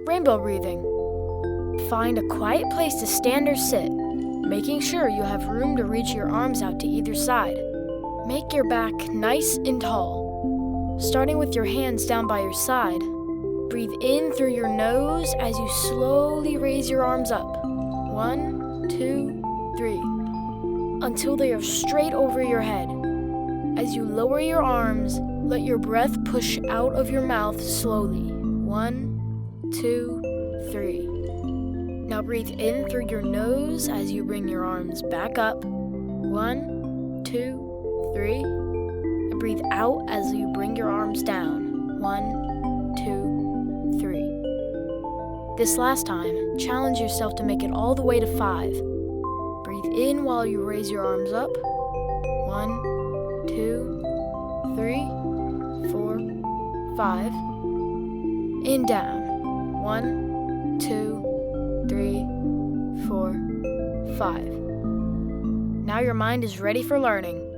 Rainbow breathing. Find a quiet place to stand or sit, making sure you have room to reach your arms out to either side. Make your back nice and tall. Starting with your hands down by your side, breathe in through your nose as you slowly raise your arms up. 1, 2, 3. Until they are straight over your head. As you lower your arms, let your breath push out of your mouth slowly. 1, 2, 3. Now breathe in through your nose as you bring your arms back up. 1, 2, 3. And breathe out as you bring your arms down. 1, 2, 3. This last time, challenge yourself to make it all the way to 5. Breathe in while you raise your arms up. 1, 2, 3, 4, 5. And down. 1, 2, 3, 4, 5. Now your mind is ready for learning.